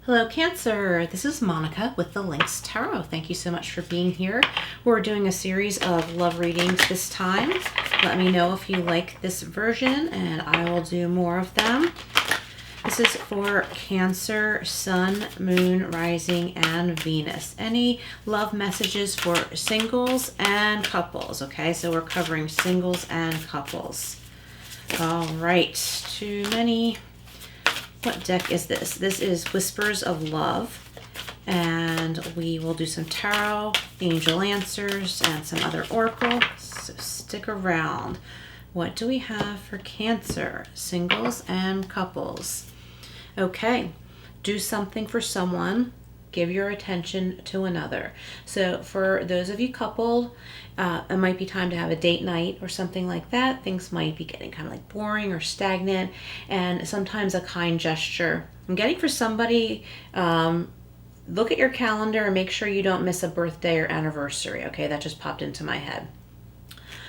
Hello Cancer, this is Monica with the Lynx Tarot. Thank you so much for being here. We're doing a series of love readings this time. Let me know if you like this version and I will do more of them. This is for Cancer, Sun, Moon, Rising, and Venus. Any love messages for singles and couples, okay? So we're covering singles and couples. All right, too many. What deck is this? This is Whispers of Love, and we will do some tarot, angel answers, and some other oracle, so stick around. What do we have for Cancer, singles and couples? Okay, do something for someone, give your attention to another. So for those of you coupled, it might be time to have a date night or something like that. Things might be getting kind of like boring or stagnant, and sometimes a kind gesture. I'm getting for somebody, look at your calendar and make sure you don't miss a birthday or anniversary. Okay, that just popped into my head.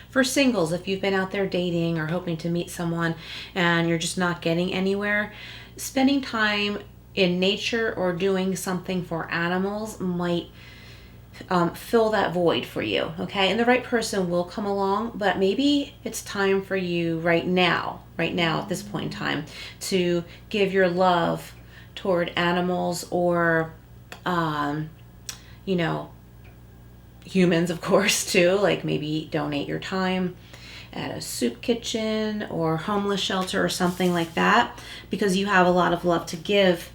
For singles, if you've been out there dating or hoping to meet someone and you're just not getting anywhere, spending time in nature or doing something for animals might fill that void for you, okay? And the right person will come along, but maybe it's time for you right now at this point in time, to give your love toward animals or, humans, of course, too. Like maybe donate your time at a soup kitchen or homeless shelter or something like that, because you have a lot of love to give,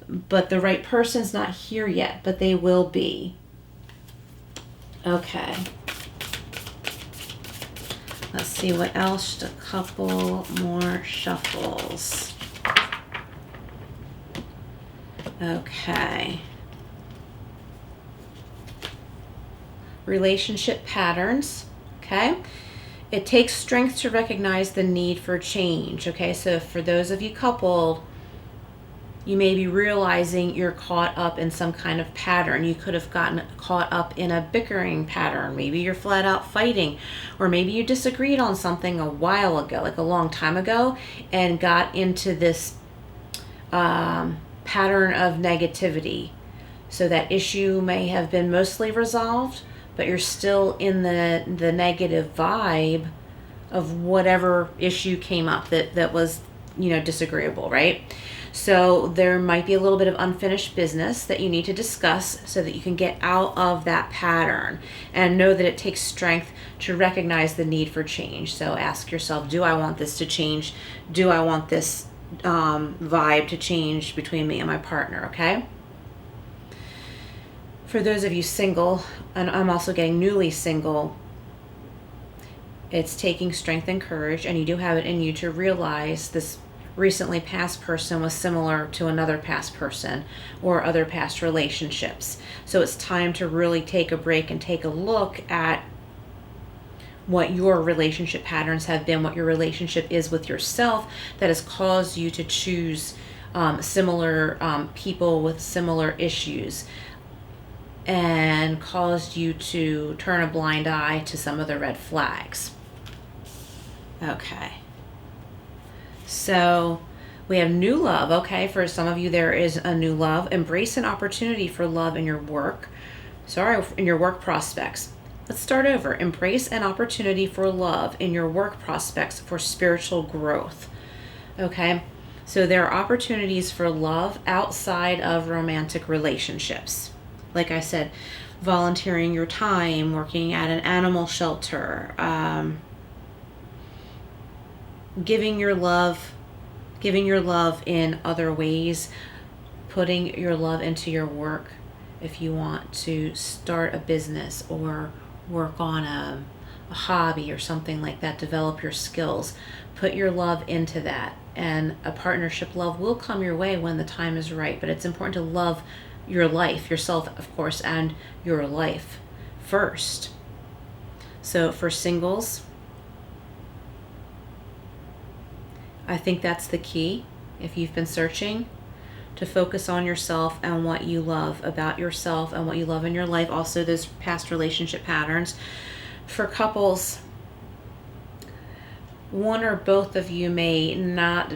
but the right person's not here yet, but they will be. Okay. Let's see what else. Just a couple more shuffles. Okay. Relationship patterns. Okay. It takes strength to recognize the need for change. Okay. So for those of you coupled, you may be realizing you're caught up in some kind of pattern. You could have gotten caught up in a bickering pattern. Maybe you're flat out fighting, or maybe you disagreed on something a while ago, like a long time ago, and got into this pattern of negativity. So that issue may have been mostly resolved, but you're still in the negative vibe of whatever issue came up that was, disagreeable, right? So there might be a little bit of unfinished business that you need to discuss so that you can get out of that pattern, and know that it takes strength to recognize the need for change. So ask yourself, do I want this to change? Do I want this vibe to change between me and my partner? Okay. For those of you single, and I'm also getting newly single, it's taking strength and courage, and you do have it in you to realize this recently past person was similar to another past person or other past relationships. So it's time to really take a break and take a look at what your relationship patterns have been, what your relationship is with yourself that has caused you to choose similar people with similar issues, and caused you to turn a blind eye to some of the red flags. Okay. So we have new love. Okay, for some of you there is a new love. Embrace an opportunity for love in your work. In your work prospects. Let's start over. Embrace an opportunity for love in your work prospects for spiritual growth. Okay, so there are opportunities for love outside of romantic relationships. Like I said, volunteering your time, working at an animal shelter, giving your love in other ways, putting your love into your work. If you want to start a business or work on a hobby or something like that, develop your skills, put your love into that, and a partnership love will come your way when the time is right. But it's important to love your life, yourself, of course, and your life first. So for singles, I think that's the key. If you've been searching, to focus on yourself and what you love about yourself and what you love in your life. Also, those past relationship patterns. For couples, one or both of you may not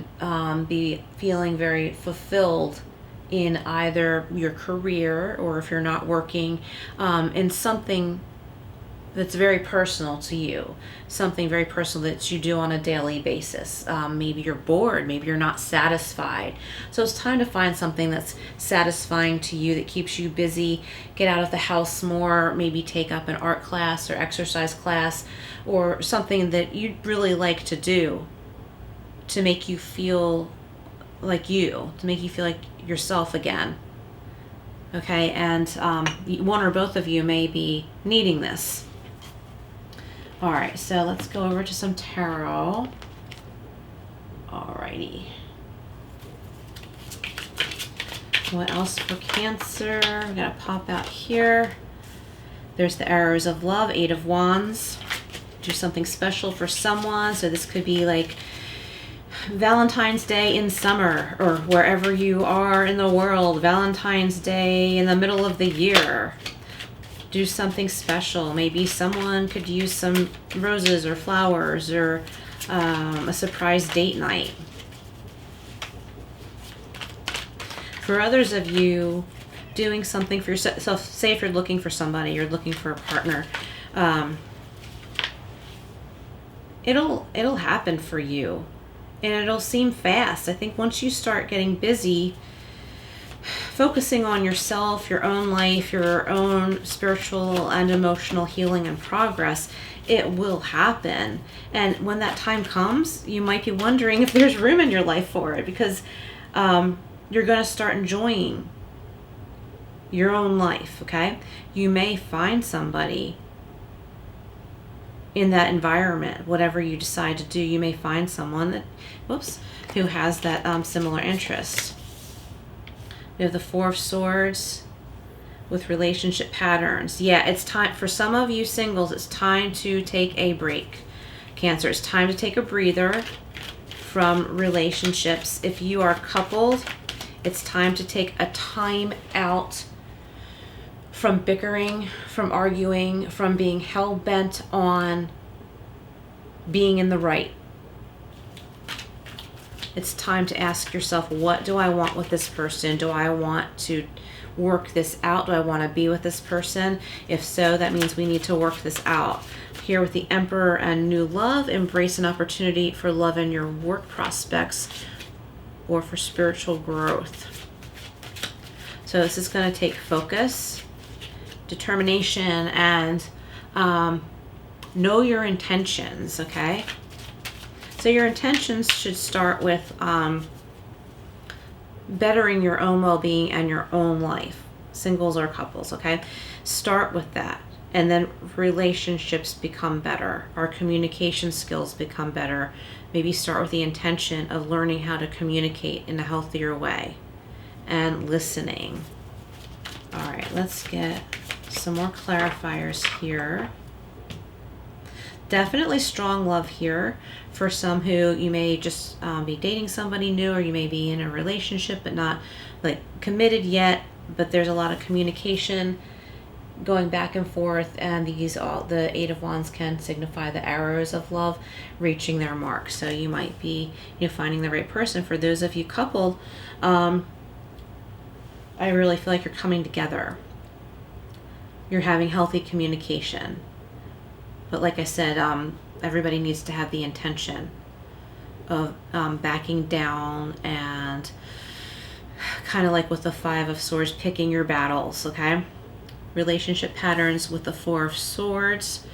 be feeling very fulfilled in either your career or if you're not working, in something that's very personal to you, something very personal that you do on a daily basis. Maybe you're bored, maybe you're not satisfied. So it's time to find something that's satisfying to you, that keeps you busy. Get out of the house more, maybe take up an art class or exercise class or something that you'd really like to do to make you feel like you, to make you feel like yourself again. Okay, and one or both of you may be needing this. All right, so let's go over to some tarot. Alrighty. What else for Cancer? We're gonna pop out here. There's the Arrows of Love, 8 of Wands. Do something special for someone. So this could be like Valentine's Day in summer, or wherever you are in the world, Valentine's Day in the middle of the year. Do something special. Maybe someone could use some roses or flowers, or a surprise date night. For others of you, doing something for yourself. Say if you're looking for somebody, you're looking for a partner, it'll happen for you, and it'll seem fast. I think once you start getting busy focusing on yourself, your own life, your own spiritual and emotional healing and progress, it will happen. And when that time comes, you might be wondering if there's room in your life for it, because you're going to start enjoying your own life, okay? You may find somebody in that environment, whatever you decide to do. You may find someone that, who has that similar interest. We have the Four of Swords with relationship patterns. Yeah, it's time for some of you singles. It's time to take a break. Cancer, it's time to take a breather from relationships. If you are coupled, it's time to take a time out from bickering, from arguing, from being hell-bent on being in the right. It's time to ask yourself, what do I want with this person? Do I want to work this out? Do I want to be with this person? If so, that means we need to work this out. Here with the Emperor and New Love, embrace an opportunity for love in your work prospects or for spiritual growth. So this is going to take focus, determination, and know your intentions, okay? So your intentions should start with bettering your own well-being and your own life, singles or couples, okay? Start with that. And then relationships become better. Our communication skills become better. Maybe start with the intention of learning how to communicate in a healthier way and listening. All right, let's get some more clarifiers here. Definitely strong love here for some who you may just be dating somebody new, or you may be in a relationship but not like committed yet, but there's a lot of communication going back and forth, and the 8 of Wands can signify the arrows of love reaching their mark. So you might be finding the right person. For those of you coupled, I really feel like you're coming together. You're having healthy communication. But like I said, everybody needs to have the intention of backing down, and kind of like with the 5 of Swords, picking your battles, okay? Relationship patterns with the 4 of Swords.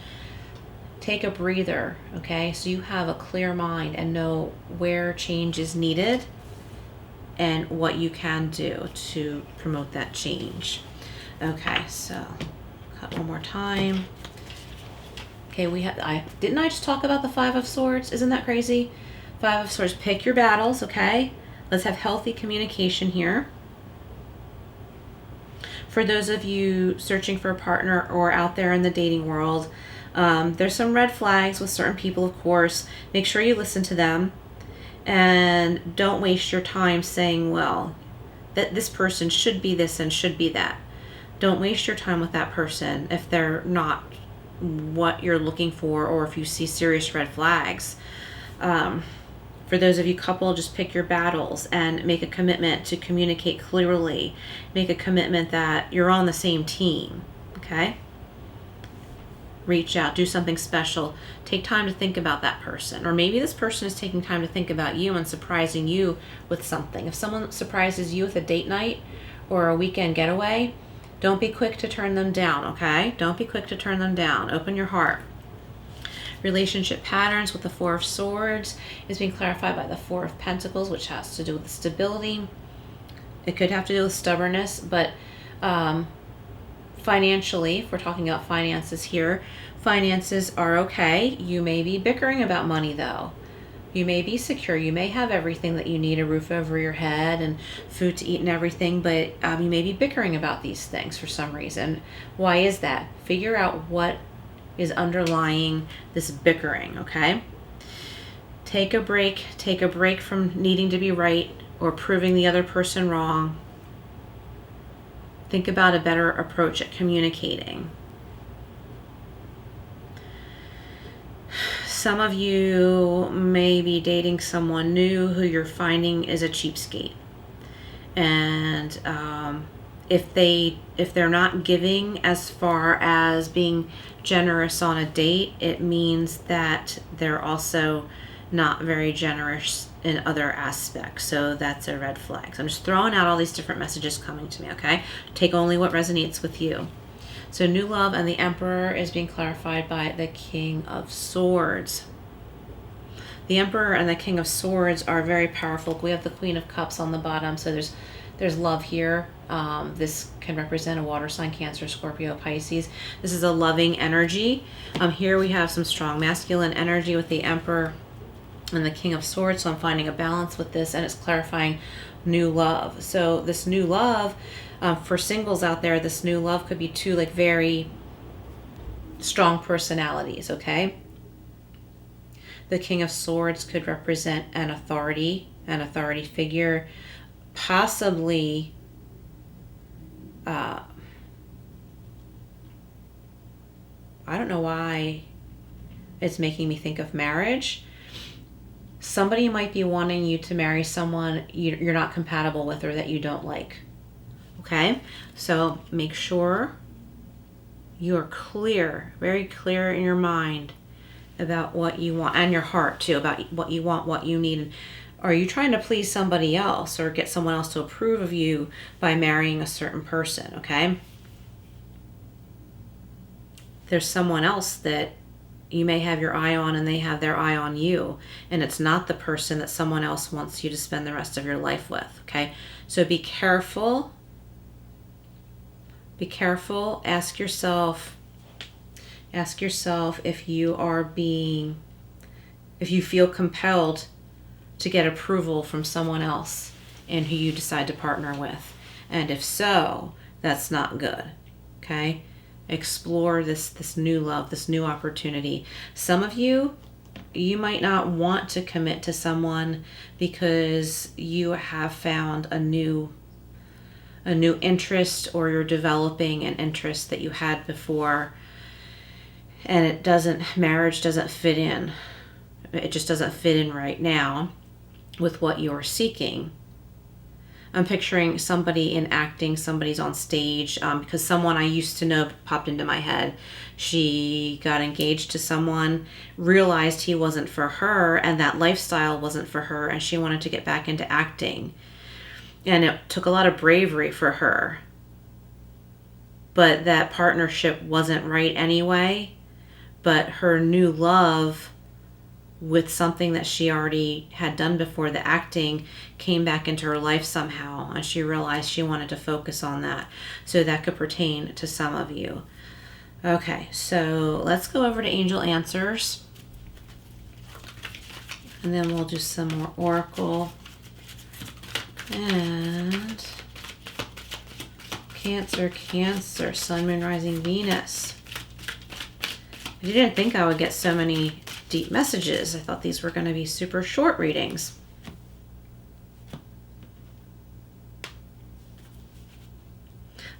Take a breather, okay? So you have a clear mind and know where change is needed and what you can do to promote that change. Okay, so cut one more time. Okay, didn't I just talk about the 5 of Swords? Isn't that crazy? 5 of Swords, pick your battles, okay? Let's have healthy communication here. For those of you searching for a partner or out there in the dating world, there's some red flags with certain people, of course. Make sure you listen to them, and don't waste your time saying, well, that this person should be this and should be that. Don't waste your time with that person if they're not what you're looking for, or if you see serious red flags. For those of you couple, just pick your battles and make a commitment to communicate clearly. Make a commitment that you're on the same team, okay? Reach out, do something special. Take time to think about that person. Or maybe this person is taking time to think about you and surprising you with something. If someone surprises you with a date night or a weekend getaway, don't be quick to turn them down, okay? Don't be quick to turn them down. Open your heart. Relationship patterns with the Four of Swords is being clarified by the Four of Pentacles, which has to do with stability. It could have to do with stubbornness, but financially, if we're talking about finances here, finances are okay. You may be bickering about money though. You may be secure. You may have everything that you need, a roof over your head and food to eat and everything, but you may be bickering about these things for some reason. Why is that? Figure out what is underlying this bickering, okay? Take a break. Take a break from needing to be right or proving the other person wrong. Think about a better approach at communicating. Some of you may be dating someone new who you're finding is a cheapskate. And if they're not giving as far as being generous on a date, it means that they're also not very generous in other aspects. So that's a red flag. So I'm just throwing out all these different messages coming to me, okay? Take only what resonates with you. So new love and the Emperor is being clarified by the King of Swords. The Emperor and the King of Swords are very powerful. We have the Queen of Cups on the bottom, so there's love here. This can represent a water sign, Cancer, Scorpio, Pisces. This is a loving energy. Here we have some strong masculine energy with the Emperor and the King of Swords. So I'm finding a balance with this, and it's clarifying new love. So this new love, for singles out there, this new love could be two like very strong personalities, okay? The King of Swords could represent an authority figure, possibly I don't know why it's making me think of marriage. Somebody might be wanting you to marry someone you're not compatible with or that you don't like. Okay? So make sure you're clear, very clear in your mind about what you want, and your heart too, about what you want, what you need. Are you trying to please somebody else or get someone else to approve of you by marrying a certain person, okay? There's someone else that you may have your eye on and they have their eye on you, and it's not the person that someone else wants you to spend the rest of your life with, okay? So be careful. Be careful. Ask yourself if you feel compelled to get approval from someone else and who you decide to partner with. And if so, that's not good, okay? Explore this new love, this new opportunity. Some of you might not want to commit to someone because you have found a new interest, or you're developing an interest that you had before, and marriage doesn't fit in. It just doesn't fit in right now with what you're seeking. I'm picturing somebody in acting, somebody's on stage, because someone I used to know popped into my head. She got engaged to someone, realized he wasn't for her, and that lifestyle wasn't for her, and she wanted to get back into acting. And it took a lot of bravery for her. But that partnership wasn't right anyway. But her new love with something that she already had done before, the acting, came back into her life somehow, and she realized she wanted to focus on that. So that could pertain to some of you. Okay, so let's go over to Angel Answers, and then we'll do some more Oracle. And Cancer, Sun, Moon, Rising, Venus. I didn't think I would get so many deep messages. I thought these were going to be super short readings.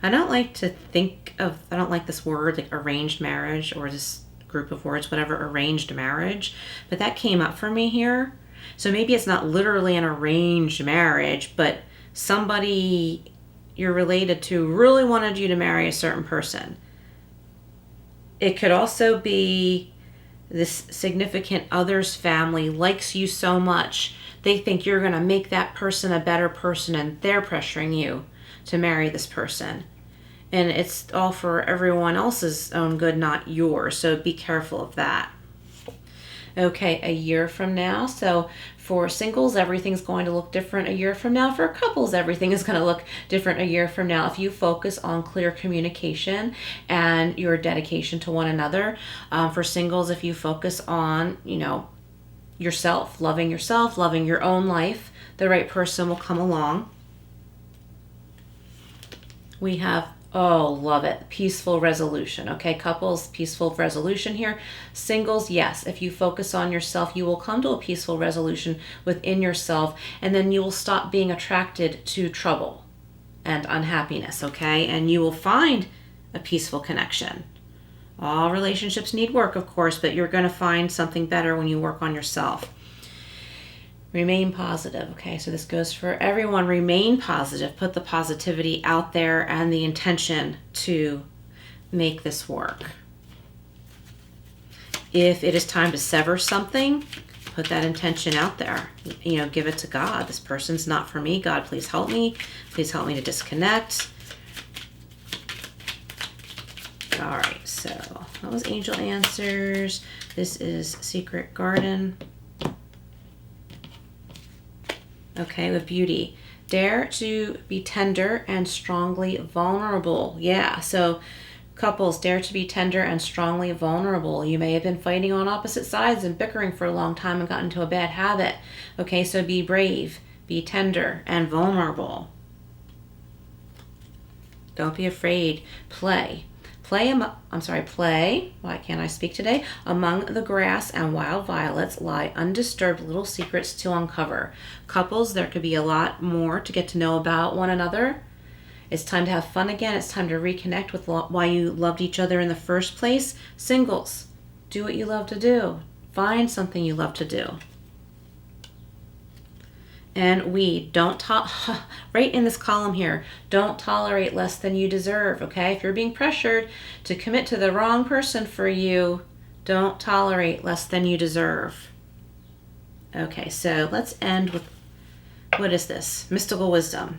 I don't like this word, like arranged marriage, or this group of words, whatever, arranged marriage, but that came up for me here. So maybe it's not literally an arranged marriage, but somebody you're related to really wanted you to marry a certain person. It could also be this significant other's family likes you so much, they think you're going to make that person a better person, and they're pressuring you to marry this person. And it's all for everyone else's own good, not yours. So be careful of that. Okay, a year from now. So for singles, everything's going to look different a year from now. For couples, everything is going to look different a year from now. If you focus on clear communication and your dedication to one another. For singles, if you focus on, yourself, loving your own life, the right person will come along. We have, oh, love it, peaceful resolution. Okay, couples, peaceful resolution here. Singles, yes, if you focus on yourself, you will come to a peaceful resolution within yourself, and then you will stop being attracted to trouble and unhappiness, okay? And you will find a peaceful connection. All relationships need work, of course, but you're going to find something better when you work on yourself. Remain positive. Okay, so this goes for everyone. Remain positive. Put the positivity out there and the intention to make this work. If it is time to sever something, put that intention out there. Give it to God. This person's not for me. God, please help me. Please help me to disconnect. All right, so that was Angel Answers. This is Secret Garden. Okay, with Beauty. Dare to be tender and strongly vulnerable. Yeah, so couples, dare to be tender and strongly vulnerable. You may have been fighting on opposite sides and bickering for a long time and got into a bad habit. Okay, so be brave, be tender and vulnerable. Don't be afraid. Play. Play, why can't I speak today? Among the grass and wild violets lie undisturbed little secrets to uncover. Couples, there could be a lot more to get to know about one another. It's time to have fun again. It's time to reconnect with why you loved each other in the first place. Singles, do what you love to do. Find something you love to do. And we don't right in this column here, don't tolerate less than you deserve, okay? If you're being pressured to commit to the wrong person for you, don't tolerate less than you deserve. Okay, so let's end with, what is this? Mystical wisdom.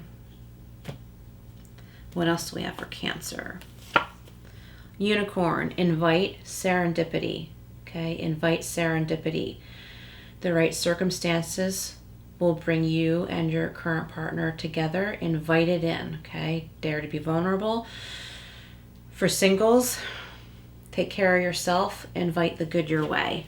What else do we have for Cancer? Unicorn, invite serendipity, okay? Invite serendipity. The right circumstances will bring you and your current partner together. Invite it in, okay? Dare to be vulnerable. For singles, take care of yourself. Invite the good your way.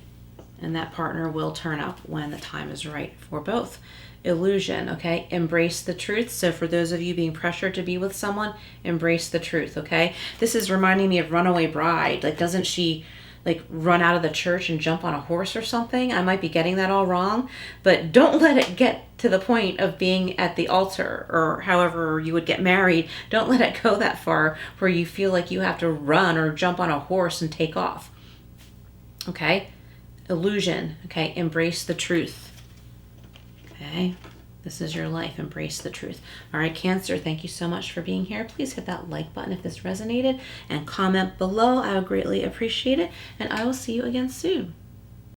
And that partner will turn up when the time is right for both. Illusion, okay? Embrace the truth. So for those of you being pressured to be with someone, embrace the truth, okay? This is reminding me of Runaway Bride. Like, doesn't she run out of the church and jump on a horse or something? I might be getting that all wrong, but don't let it get to the point of being at the altar or however you would get married. Don't let it go that far where you feel like you have to run or jump on a horse and take off. Okay? Illusion. Okay? Embrace the truth. Okay? This is your life. Embrace the truth. All right, Cancer, thank you so much for being here. Please hit that like button if this resonated and comment below. I would greatly appreciate it. And I will see you again soon.